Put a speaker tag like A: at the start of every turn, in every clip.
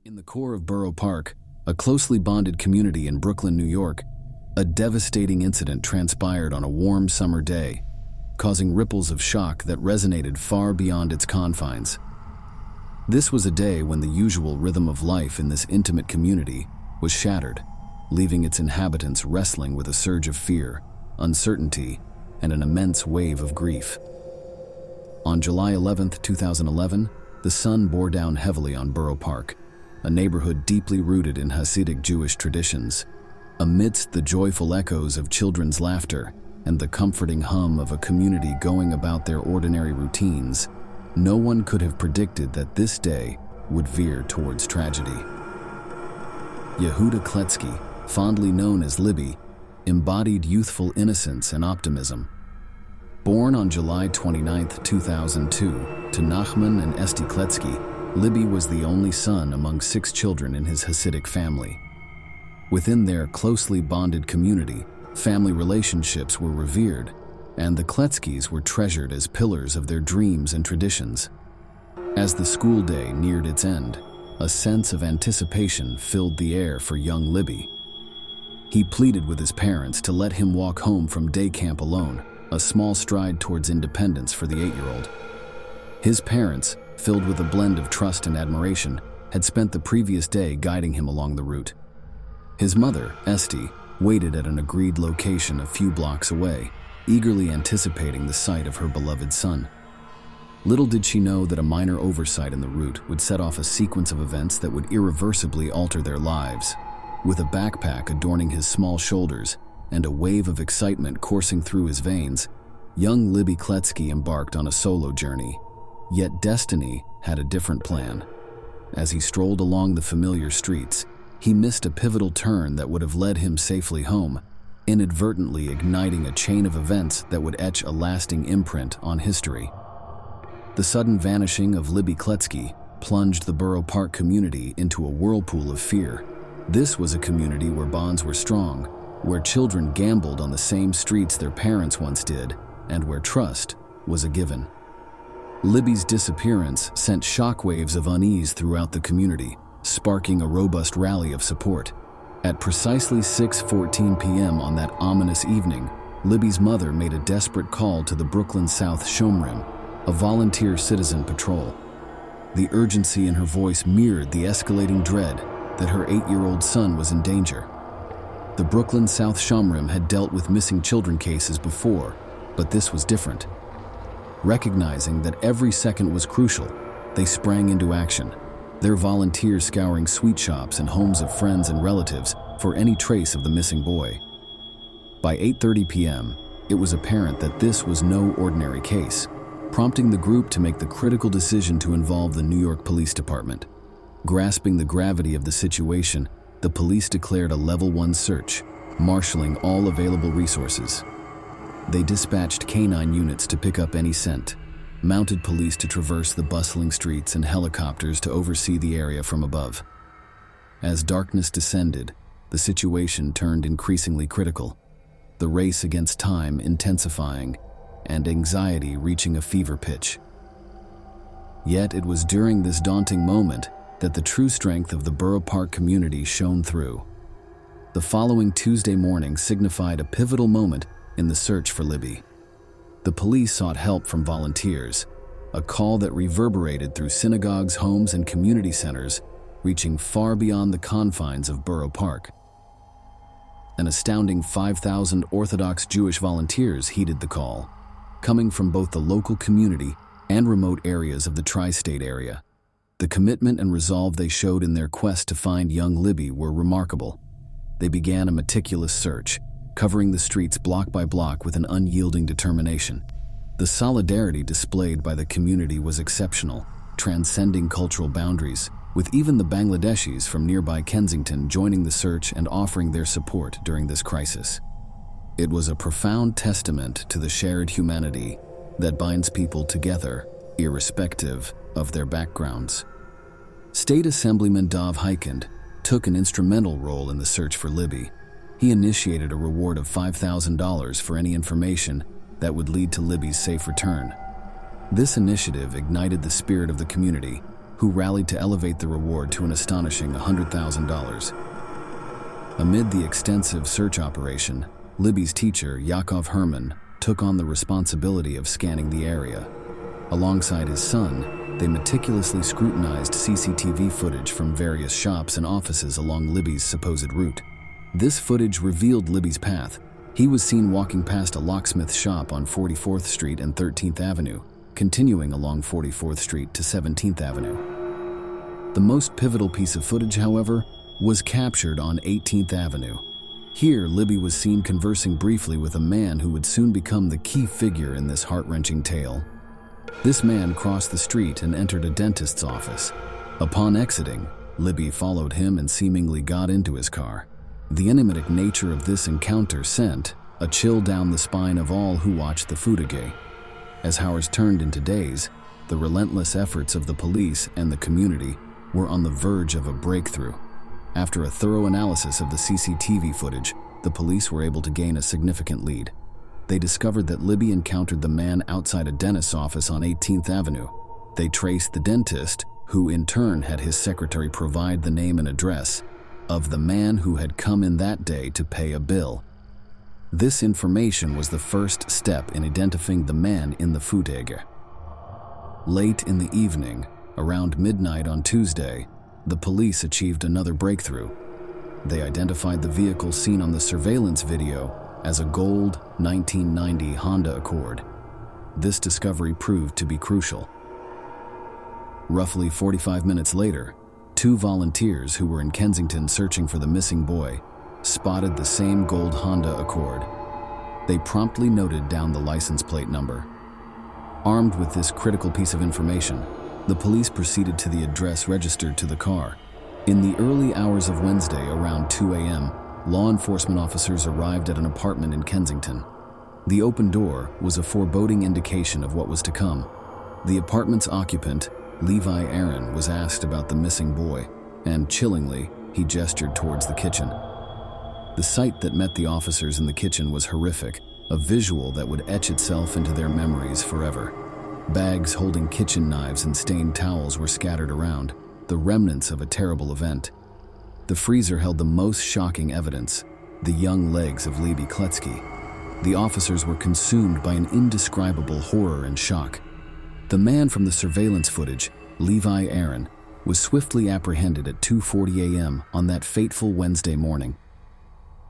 A: In the core of Borough Park, a closely bonded community in Brooklyn, New York, a devastating incident transpired on a warm summer day, causing ripples of shock that resonated far beyond its confines. This was a day when the usual rhythm of life in this intimate community was shattered, leaving its inhabitants wrestling with a surge of fear, uncertainty, and an immense wave of grief. On July 11, 2011, the sun bore down heavily on Borough Park, a neighborhood deeply rooted in Hasidic Jewish traditions. Amidst the joyful echoes of children's laughter and the comforting hum of a community going about their ordinary routines, no one could have predicted that this day would veer towards tragedy. Yehuda Kletsky, fondly known as Libby, embodied youthful innocence and optimism. Born on July 29, 2002, to Nachman and Esti Kletsky, Libby was the only son among 6 children in his Hasidic family. Within their closely bonded community, family relationships were revered, and the Kletskys were treasured as pillars of their dreams and traditions. As the school day neared its end, a sense of anticipation filled the air for young Libby. He pleaded with his parents to let him walk home from day camp alone, a small stride towards independence for the 8-year-old. His parents, filled with a blend of trust and admiration, had spent the previous day guiding him along the route. His mother, Esti, waited at an agreed location a few blocks away, eagerly anticipating the sight of her beloved son. Little did she know that a minor oversight in the route would set off a sequence of events that would irreversibly alter their lives. With a backpack adorning his small shoulders and a wave of excitement coursing through his veins, young Libby Kletsky embarked on a solo journey. Yet destiny had a different plan. As he strolled along the familiar streets, he missed a pivotal turn that would have led him safely home, inadvertently igniting a chain of events that would etch a lasting imprint on history. The sudden vanishing of Libby Kletsky plunged the Borough Park community into a whirlpool of fear. This was a community where bonds were strong, where children gambled on the same streets their parents once did, and where trust was a given. Libby's disappearance sent shockwaves of unease throughout the community, sparking a robust rally of support. At precisely 6:14 p.m. on that ominous evening, Libby's mother made a desperate call to the Brooklyn South Shomrim, a volunteer citizen patrol. The urgency in her voice mirrored the escalating dread that her 8-year-old son was in danger. The Brooklyn South Shomrim had dealt with missing children cases before, but this was different. Recognizing that every second was crucial, they sprang into action, their volunteers scouring sweet shops and homes of friends and relatives for any trace of the missing boy. By 8:30 p.m., it was apparent that this was no ordinary case, prompting the group to make the critical decision to involve the New York Police Department. Grasping the gravity of the situation, the police declared a Level 1 search, marshaling all available resources. They dispatched canine units to pick up any scent, mounted police to traverse the bustling streets, and helicopters to oversee the area from above. As darkness descended, the situation turned increasingly critical, the race against time intensifying and anxiety reaching a fever pitch. Yet it was during this daunting moment that the true strength of the Borough Park community shone through. The following Tuesday morning signified a pivotal moment in the search for Libby. The police sought help from volunteers, a call that reverberated through synagogues, homes, and community centers, reaching far beyond the confines of Borough Park. An astounding 5,000 Orthodox Jewish volunteers heeded the call, coming from both the local community and remote areas of the tri-state area. The commitment and resolve they showed in their quest to find young Libby were remarkable. They began a meticulous search, covering the streets block by block with an unyielding determination. The solidarity displayed by the community was exceptional, transcending cultural boundaries, with even the Bangladeshis from nearby Kensington joining the search and offering their support during this crisis. It was a profound testament to the shared humanity that binds people together, irrespective of their backgrounds. State Assemblyman Dov Hikind took an instrumental role in the search for Libby. He initiated a reward of $5,000 for any information that would lead to Libby's safe return. This initiative ignited the spirit of the community, who rallied to elevate the reward to an astonishing $100,000. Amid the extensive search operation, Libby's teacher, Yakov Herman, took on the responsibility of scanning the area. Alongside his son, they meticulously scrutinized CCTV footage from various shops and offices along Libby's supposed route. This footage revealed Libby's path. He was seen walking past a locksmith shop on 44th Street and 13th Avenue, continuing along 44th Street to 17th Avenue. The most pivotal piece of footage, however, was captured on 18th Avenue. Here, Libby was seen conversing briefly with a man who would soon become the key figure in this heart-wrenching tale. This man crossed the street and entered a dentist's office. Upon exiting, Libby followed him and seemingly got into his car. The enigmatic nature of this encounter sent a chill down the spine of all who watched the footage. As hours turned into days, the relentless efforts of the police and the community were on the verge of a breakthrough. After a thorough analysis of the CCTV footage, the police were able to gain a significant lead. They discovered that Libby encountered the man outside a dentist's office on 18th Avenue. They traced the dentist, who in turn had his secretary provide the name and address of the man who had come in that day to pay a bill. This information was the first step in identifying the man in the footage. Late in the evening, around midnight on Tuesday, the police achieved another breakthrough. They identified the vehicle seen on the surveillance video as a gold 1990 Honda Accord. This discovery proved to be crucial. Roughly 45 minutes later, two volunteers who were in Kensington searching for the missing boy spotted the same gold Honda Accord. They promptly noted down the license plate number. Armed with this critical piece of information, the police proceeded to the address registered to the car. In the early hours of Wednesday, around 2 a.m., law enforcement officers arrived at an apartment in Kensington. The open door was a foreboding indication of what was to come. The apartment's occupant, Levi Aaron, was asked about the missing boy, and chillingly, he gestured towards the kitchen. The sight that met the officers in the kitchen was horrific, a visual that would etch itself into their memories forever. Bags holding kitchen knives and stained towels were scattered around, the remnants of a terrible event. The freezer held the most shocking evidence, the young legs of Libby Kletzky. The officers were consumed by an indescribable horror and shock. The man from the surveillance footage, Levi Aaron, was swiftly apprehended at 2:40 a.m. on that fateful Wednesday morning.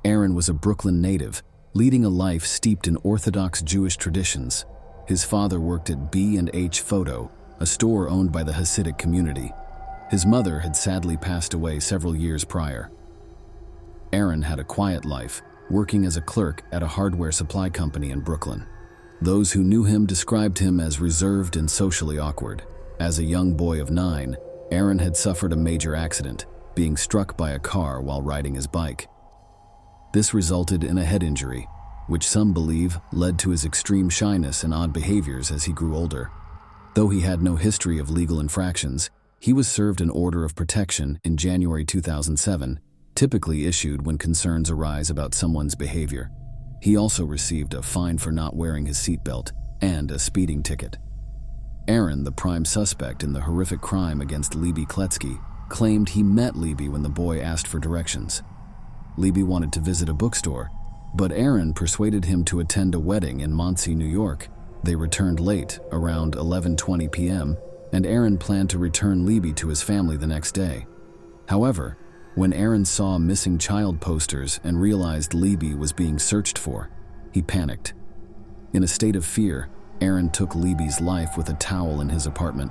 A: Aaron was a Brooklyn native, leading a life steeped in Orthodox Jewish traditions. His father worked at B&H Photo, a store owned by the Hasidic community. His mother had sadly passed away several years prior. Aaron had a quiet life, working as a clerk at a hardware supply company in Brooklyn. Those who knew him described him as reserved and socially awkward. As a young boy of 9, Aaron had suffered a major accident, being struck by a car while riding his bike. This resulted in a head injury, which some believe led to his extreme shyness and odd behaviors as he grew older. Though he had no history of legal infractions, he was served an order of protection in January 2007, typically issued when concerns arise about someone's behavior. He also received a fine for not wearing his seatbelt and a speeding ticket. Aaron, the prime suspect in the horrific crime against Libby Kletzky, claimed he met Libby when the boy asked for directions. Libby wanted to visit a bookstore, but Aaron persuaded him to attend a wedding in Monsey, New York. They returned late, around 11:20 p.m., and Aaron planned to return Libby to his family the next day. However, when Aaron saw missing child posters and realized Libby was being searched for, he panicked. In a state of fear, Aaron took Libby's life with a towel in his apartment.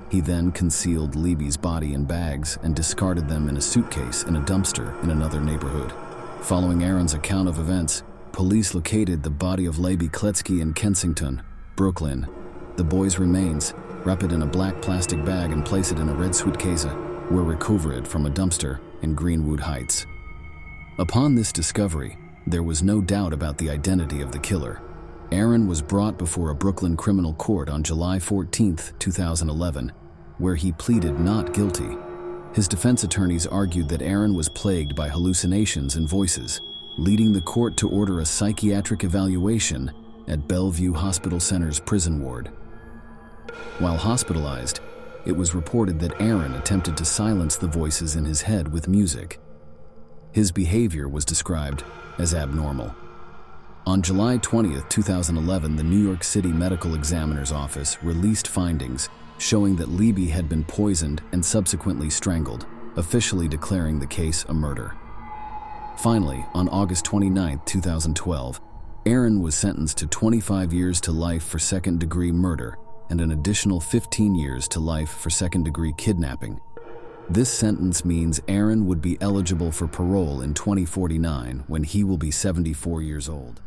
A: He then concealed Libby's body in bags and discarded them in a suitcase in a dumpster in another neighborhood. Following Aaron's account of events, police located the body of Libby Kletzky in Kensington, Brooklyn. The boy's remains, wrap it in a black plastic bag and place it in a red suitcase, were recovered from a dumpster in Greenwood Heights. Upon this discovery, there was no doubt about the identity of the killer. Aaron was brought before a Brooklyn criminal court on July 14, 2011, where he pleaded not guilty. His defense attorneys argued that Aaron was plagued by hallucinations and voices, leading the court to order a psychiatric evaluation at Bellevue Hospital Center's prison ward. While hospitalized, it was reported that Aaron attempted to silence the voices in his head with music. His behavior was described as abnormal. On July 20, 2011, the New York City Medical Examiner's Office released findings showing that Libby had been poisoned and subsequently strangled, officially declaring the case a murder. Finally, on August 29, 2012, Aaron was sentenced to 25 years to life for second-degree murder and an additional 15 years to life for second-degree kidnapping. This sentence means Aaron would be eligible for parole in 2049 when he will be 74 years old.